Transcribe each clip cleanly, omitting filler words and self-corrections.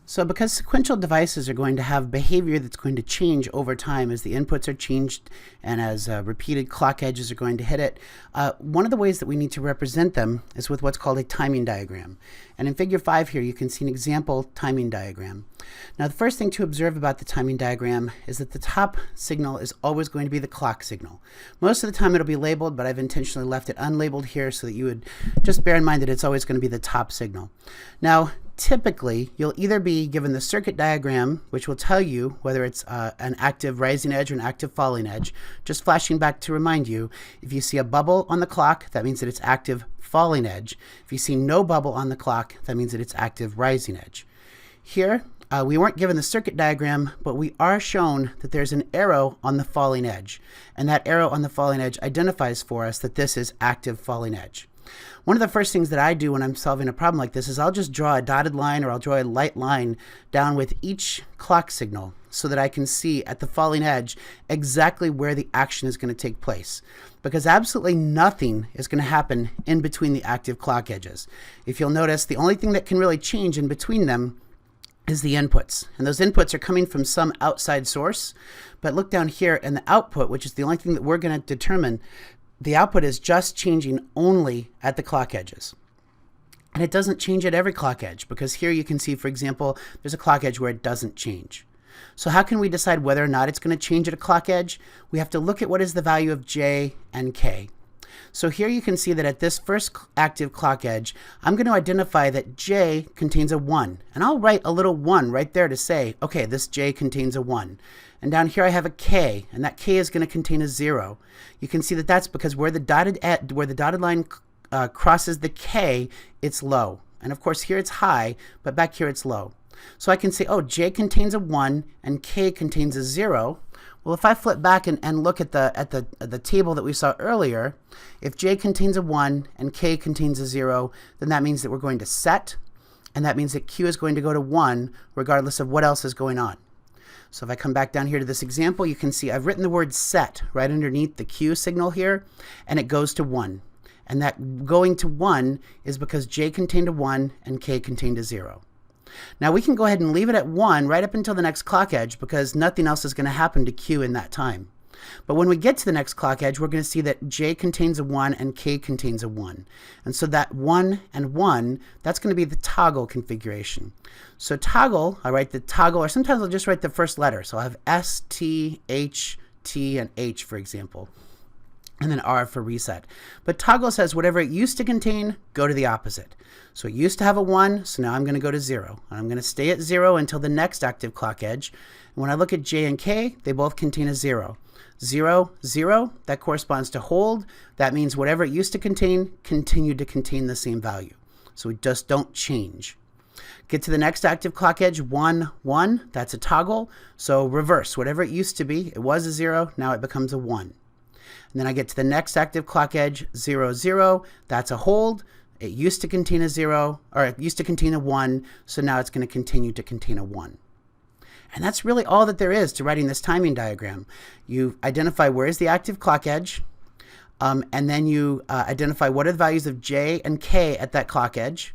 So because sequential devices are going to have behavior that's going to change over time as the inputs are changed and as repeated clock edges are going to hit it, one of the ways that we need to represent them is with what's called a timing diagram. And in figure 5 here, you can see an example timing diagram. Now, the first thing to observe about the timing diagram is that the top signal is always going to be the clock signal. Most of the time it'll be labeled, but I've intentionally left it unlabeled here so that you would just bear in mind that it's always going to be the top signal. Now, typically, you'll either be given the circuit diagram, which will tell you whether it's an active rising edge or an active falling edge. Just flashing back to remind you, if you see a bubble on the clock, that means that it's active falling edge. If you see no bubble on the clock, that means that it's active rising edge. Here, we weren't given the circuit diagram, but we are shown that there's an arrow on the falling edge. And that arrow on the falling edge identifies for us that this is active falling edge. One of the first things that I do when I'm solving a problem like this is I'll just draw a dotted line or I'll draw a light line down with each clock signal so that I can see at the falling edge exactly where the action is going to take place. Because absolutely nothing is going to happen in between the active clock edges. If you'll notice, the only thing that can really change in between them is the inputs. And those inputs are coming from some outside source. But look down here and the output, which is the only thing that we're going to determine, the output is just changing only at the clock edges. And it doesn't change at every clock edge, because here you can see, for example, there's a clock edge where it doesn't change. So how can we decide whether or not it's going to change at a clock edge? We have to look at what is the value of J and K. So here you can see that at this first active clock edge, I'm going to identify that J contains a 1. And I'll write a little 1 right there to say, okay, this J contains a 1. And down here I have a K, and that K is going to contain a 0. You can see that that's because where the dotted line crosses the K, it's low. And of course here it's high, but back here it's low. So I can say, oh, J contains a 1 and K contains a 0. Well, if I flip back and look at the table that we saw earlier, if J contains a 1 and K contains a 0, then that means that we're going to set, and that means that Q is going to go to 1 regardless of what else is going on. So if I come back down here to this example, you can see I've written the word set right underneath the Q signal here, and it goes to 1. And that going to 1 is because J contained a 1 and K contained a 0. Now we can go ahead and leave it at 1 right up until the next clock edge, because nothing else is going to happen to Q in that time. But when we get to the next clock edge, we're going to see that J contains a 1 and K contains a 1. And so that 1 and 1, that's going to be the toggle configuration. So toggle, I write the toggle, or sometimes I'll just write the first letter. So I have S, T, H, T, and H, for example. And then R for reset. But toggle says whatever it used to contain, go to the opposite. So it used to have a 1, so now I'm going to go to 0. And I'm going to stay at 0 until the next active clock edge. And when I look at J and K, they both contain a 0. 0, 0, that corresponds to hold. That means whatever it used to contain continued to contain the same value. So we just don't change. Get to the next active clock edge, 1, 1, that's a toggle. So reverse, whatever it used to be, it was a 0, now it becomes a 1. And then I get to the next active clock edge, 0, 0, that's a hold. It used to contain a 0, or it used to contain a 1, so now it's going to continue to contain a 1. And that's really all that there is to writing this timing diagram. You identify where is the active clock edge, and then you identify what are the values of J and K at that clock edge.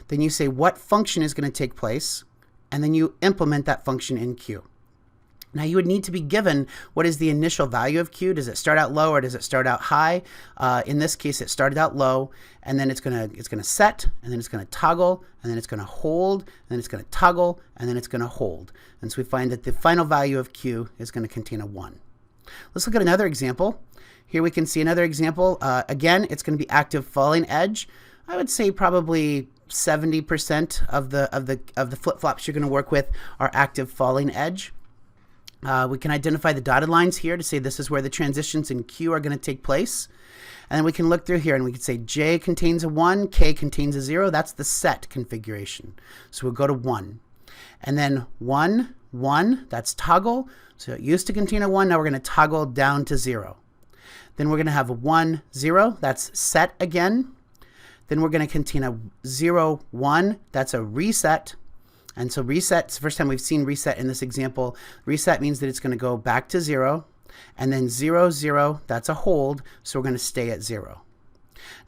Then you say what function is going to take place, and then you implement that function in Q. Now you would need to be given what is the initial value of Q. Does it start out low or does it start out high? In this case, it started out low, and then it's gonna set, and then it's gonna toggle, and then it's gonna hold, and then it's gonna toggle, and then it's gonna hold. And so we find that the final value of Q is gonna contain a 1. Let's look at another example. Here we can see another example. Again, it's gonna be active falling edge. I would say probably 70% of the flip-flops you're gonna work with are active falling edge. We can identify the dotted lines here to say this is where the transitions in Q are going to take place. And then we can look through here and we can say J contains a 1, K contains a 0. That's the set configuration. So we'll go to 1. And then 1, 1, that's toggle. So it used to contain a 1. Now we're going to toggle down to 0. Then we're going to have a 1, 0. That's set again. Then we're going to contain a 0, 1. That's a reset. And so reset, it's the first time we've seen reset in this example. Reset means that it's going to go back to 0. And then 0, 0, that's a hold, so we're going to stay at 0.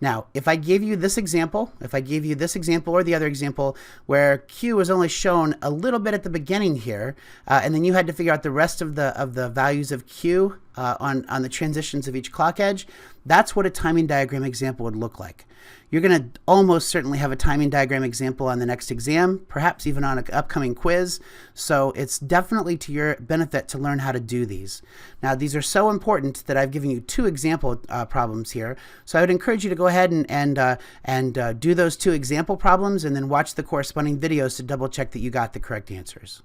Now, if I gave you this example, or the other example where Q was only shown a little bit at the beginning here, and then you had to figure out the rest of the values of Q on the transitions of each clock edge, that's what a timing diagram example would look like. You're going to almost certainly have a timing diagram example on the next exam, perhaps even on an upcoming quiz. So it's definitely to your benefit to learn how to do these. Now, these are so important that I've given you 2 example problems here. So I would encourage you to go ahead and do those 2 example problems and then watch the corresponding videos to double check that you got the correct answers.